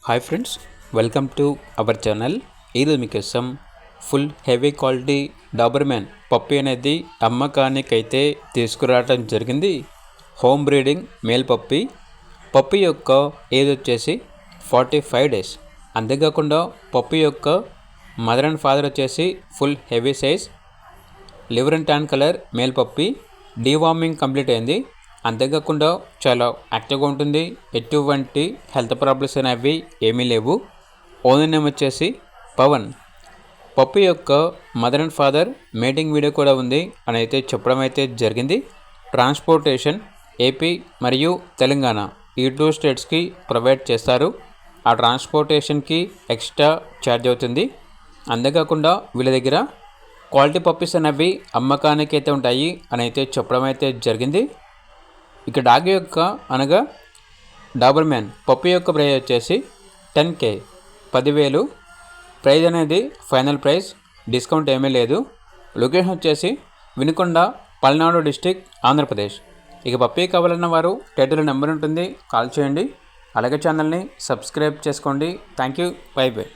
Hi friends, welcome to our channel. ఈరోజు మీకోసం full heavy quality Doberman పప్పి అనేది అమ్మకానికైతే తీసుకురావడం జరిగింది. హోమ్ బ్రీడింగ్ మేల్ పప్పి యొక్క ఏజ్ వచ్చేసి 45 డేస్. అంతేకాకుండా పప్పి యొక్క మదర్ అండ్ ఫాదర్ వచ్చేసి full heavy size liver and tan colour male puppy. Deworming complete అయింది. అంతేకాకుండా చాలా యాక్టివ్గా ఉంటుంది. ఎటువంటి హెల్త్ ప్రాబ్లమ్స్ అనేవి ఏమీ లేవు. ఓనర్ నేమ్ వచ్చేసి పవన్. పప్పి యొక్క mother and father meeting video కూడా ఉంది అని అయితే చెప్పడం అయితే జరిగింది. ట్రాన్స్పోర్టేషన్ ఏపీ మరియు తెలంగాణ ఈ 2 స్టేట్స్కి ప్రొవైడ్ చేస్తారు. ఆ ట్రాన్స్పోర్టేషన్కి ఎక్స్ట్రా ఛార్జ్ అవుతుంది. అంతేకాకుండా వీళ్ళ దగ్గర క్వాలిటీ పప్పీస్ అనేవి అమ్మకానికి అయితే ఉంటాయి అని అయితే చెప్పడం అయితే జరిగింది. ఇక డాగ్ యొక్క అనగా డాబర్మ్యాన్ పప్పి యొక్క ప్రైస్ వచ్చేసి 10K 10,000. ప్రైజ్ అనేది ఫైనల్ ప్రైస్, డిస్కౌంట్ ఏమీ లేదు. లొకేషన్ వచ్చేసి వినుకొండ, పల్నాడు డిస్టిక్, ఆంధ్రప్రదేశ్. ఇక పప్పి కావాలన్న వారు టైటిల్ నెంబర్ ఉంటుంది, కాల్ చేయండి. అలాగే ఛానల్ని సబ్స్క్రైబ్ చేసుకోండి. Thank you. By by.